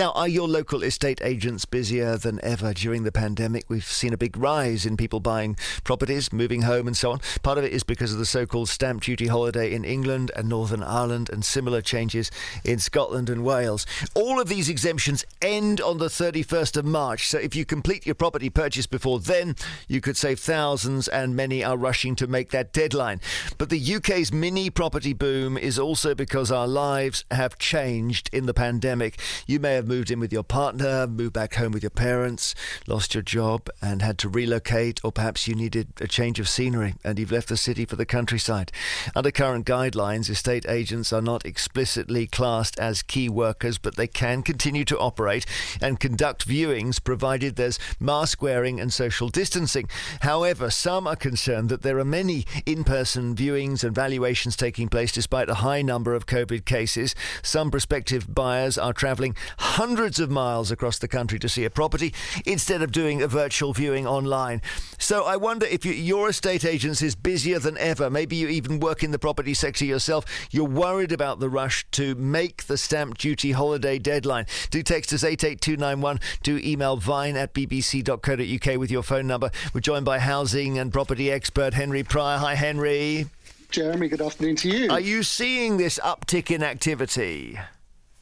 Now, are your local estate agents busier than ever during the pandemic? We've seen a big rise in people buying properties, moving home and so on. Part of it is because of the so-called stamp duty holiday in England and Northern Ireland and similar changes in Scotland and Wales. All of these exemptions end on the 31st of March. So if you complete your property purchase before then, you could save thousands, and many are rushing to make that deadline. But the UK's mini property boom is also because our lives have changed in the pandemic. You may have moved in with your partner, moved back home with your parents, lost your job and had to relocate, or perhaps you needed a change of scenery and you've left the city for the countryside. Under current guidelines, estate agents are not explicitly classed as key workers, but they can continue to operate and conduct viewings provided there's mask wearing and social distancing. However, some are concerned that there are many in-person viewings and valuations taking place despite a high number of COVID cases. Some prospective buyers are travelling hundreds of miles across the country to see a property instead of doing a virtual viewing online. So I wonder if your estate agent is busier than ever. Maybe you even work in the property sector yourself. You're worried about the rush to make the stamp duty holiday deadline. Do text us 88291. Do email vine@bbc.co.uk with your phone number. We're joined by housing and property expert Henry Pryor. Hi, Henry. Jeremy, good afternoon to you. Are you seeing this uptick in activity?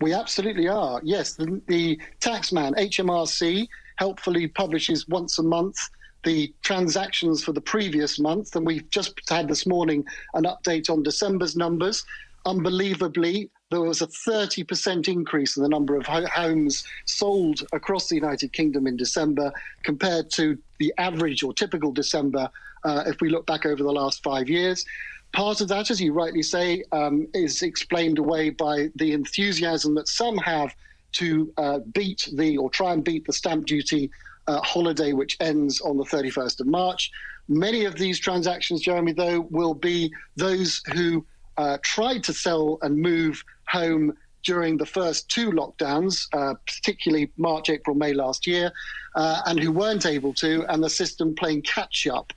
We absolutely are. Yes, the taxman, HMRC, helpfully publishes once a month the transactions for the previous month, and we've just had this morning an update on December's numbers. Unbelievably, there was a 30% increase in the number of homes sold across the United Kingdom in December compared to the average or typical December if we look back over the last 5 years. Part of that, as you rightly say, is explained away by the enthusiasm that some have to try and beat the stamp duty holiday, which ends on the 31st of March. Many of these transactions, Jeremy, though, will be those who tried to sell and move home during the first two lockdowns, particularly March, April, May last year, and who weren't able to, and the system playing catch-up,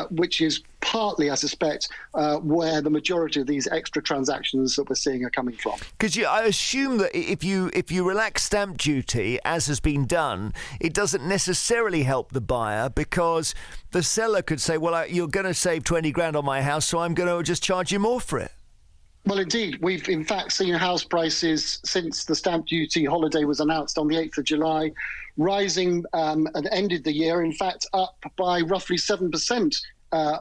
which is partly, I suspect, where the majority of these extra transactions that we're seeing are coming from. Because I assume that if you relax stamp duty, as has been done, it doesn't necessarily help the buyer, because the seller could say, well, you're going to save 20 grand on my house, so I'm going to just charge you more for it. Well, indeed, we've in fact seen house prices since the stamp duty holiday was announced on the 8th of July, rising and ended the year, in fact, up by roughly 7%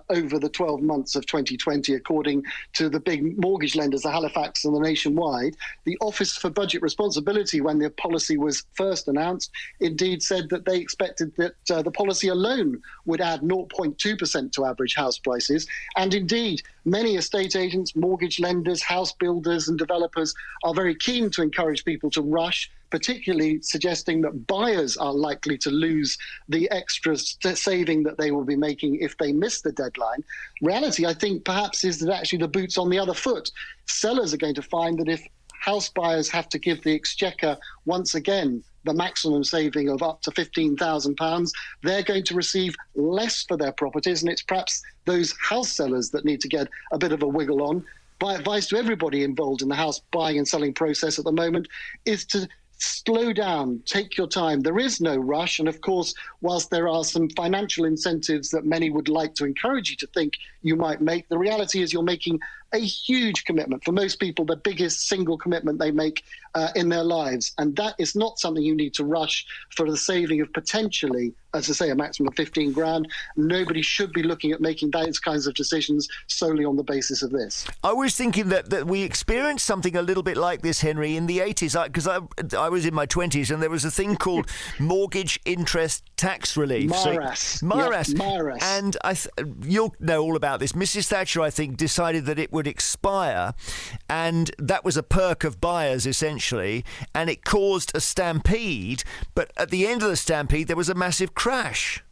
over the 12 months of 2020, according to the big mortgage lenders, the Halifax and the Nationwide. The Office for Budget Responsibility, when the policy was first announced, indeed said that they expected that the policy alone would add 0.2% to average house prices. And indeed, many estate agents, mortgage lenders, house builders and developers are very keen to encourage people to rush, particularly suggesting that buyers are likely to lose the extra saving that they will be making if they miss the deadline. Reality, I think, perhaps is that actually the boot's on the other foot. Sellers are going to find that if house buyers have to give the exchequer once again the maximum saving of up to £15,000, they're going to receive less for their properties, and it's perhaps those house sellers that need to get a bit of a wiggle on. My advice to everybody involved in the house buying and selling process at the moment is to slow down, take your time. There is no rush. And of course, whilst there are some financial incentives that many would like to encourage you to think you might make, the reality is you're making a huge commitment. For most people, the biggest single commitment they make in their lives. And that is not something you need to rush for the saving of potentially, as I say, a maximum of 15 grand. Nobody should be looking at making those kinds of decisions solely on the basis of this. I was thinking that we experienced something a little bit like this, Henry, in the 80s, because I was in my 20s and there was a thing called mortgage interest tax relief. MIRAS. MIRAS. Yep, MIRAS. And you'll know all about this. Mrs. Thatcher, I think, decided that it would expire, and that was a perk of buyers, essentially, and it caused a stampede. But at the end of the stampede, there was a massive crash.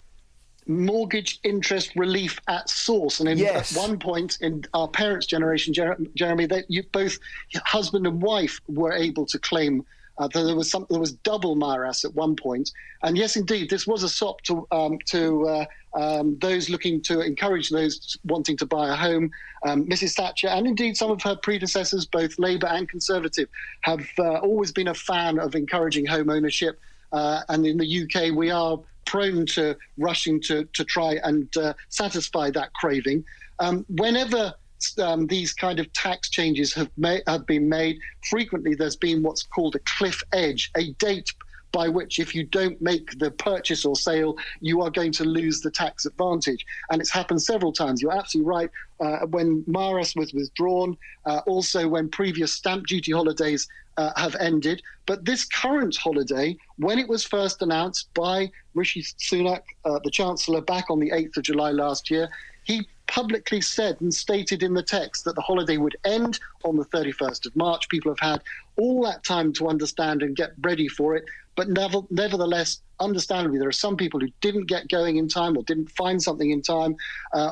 Mortgage interest relief at source. And yes. At one point in our parents' generation, Jeremy, that both husband and wife were able to claim There was double Maras at one point, and yes, indeed, this was a sop to those looking to encourage those wanting to buy a home. Mrs. Thatcher, and indeed some of her predecessors, both Labour and Conservative, have always been a fan of encouraging home ownership. And in the UK, we are prone to rushing to try and satisfy that craving. Whenever these kind of tax changes have been made, frequently there's been what's called a cliff edge, a date by which if you don't make the purchase or sale, you are going to lose the tax advantage. And it's happened several times. You're absolutely right. When Maras was withdrawn, also when previous stamp duty holidays have ended. But this current holiday, when it was first announced by Rishi Sunak, the Chancellor, back on the 8th of July last year, he publicly said and stated in the text that the holiday would end on the 31st of March. People have had all that time to understand and get ready for it. But nevertheless, understandably, there are some people who didn't get going in time or didn't find something in time,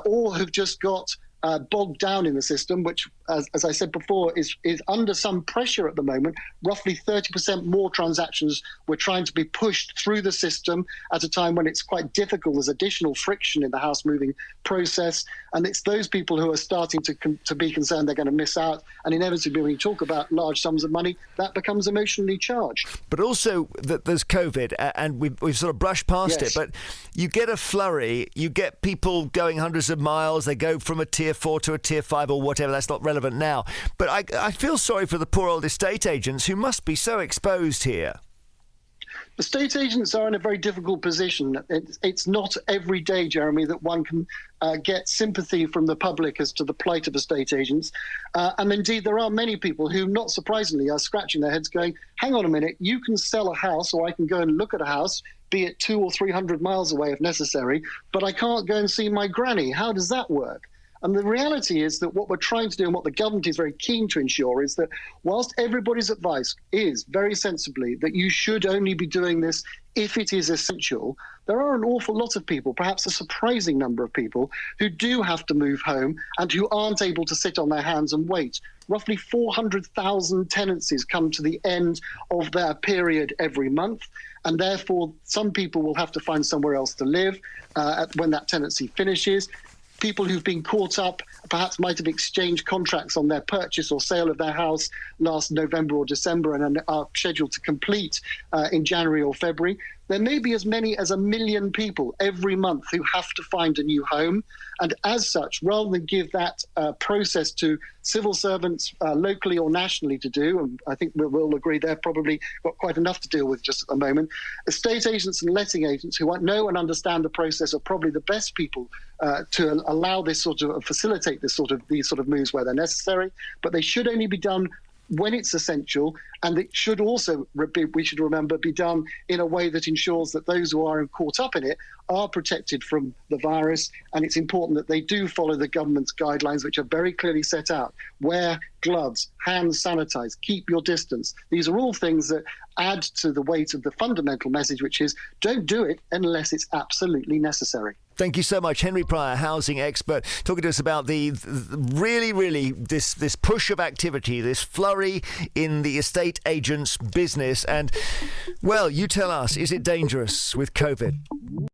or have just got bogged down in the system, which, as I said before, is under some pressure at the moment. Roughly 30% more transactions were trying to be pushed through the system at a time when it's quite difficult. There's additional friction in the house moving process. And it's those people who are starting to be concerned they're going to miss out. And inevitably, when you talk about large sums of money, that becomes emotionally charged. But also that there's COVID, and we've sort of brushed past it. But you get a flurry, you get people going hundreds of miles, they go from a tier 4 to a tier 5 or whatever. That's not relevant now. But I feel sorry for the poor old estate agents who must be so exposed here. Estate agents are in a very difficult position. It's not every day, Jeremy, that one can get sympathy from the public as to the plight of estate agents. And indeed, there are many people who, not surprisingly, are scratching their heads going, hang on a minute, you can sell a house, or I can go and look at a house, be it 200 or 300 miles away if necessary, but I can't go and see my granny. How does that work? And the reality is that what we're trying to do, and what the government is very keen to ensure, is that whilst everybody's advice is very sensibly that you should only be doing this if it is essential, there are an awful lot of people, perhaps a surprising number of people, who do have to move home and who aren't able to sit on their hands and wait. Roughly 400,000 tenancies come to the end of their period every month, and therefore some people will have to find somewhere else to live when that tenancy finishes. People who've been caught up perhaps might have exchanged contracts on their purchase or sale of their house last November or December and are scheduled to complete in January or February. There may be as many as 1 million people every month who have to find a new home. And as such, rather than give that process to civil servants locally or nationally to do, and I think we'll agree they've probably got quite enough to deal with just at the moment, estate agents and letting agents who know and understand the process are probably the best people to allow this sort of, facilitate these sort of moves where they're necessary. But they should only be done when it's essential, and it should also, we should remember, be done in a way that ensures that those who are caught up in it are protected from the virus. And it's important that they do follow the government's guidelines, which are very clearly set out. Wear gloves, hands sanitize, keep your distance. These are all things that add to the weight of the fundamental message, which is don't do it unless it's absolutely necessary. Thank you so much, Henry Pryor, housing expert, talking to us about the really this push of activity, this flurry in the estate agent's business. And, well, you tell us, is it dangerous with COVID?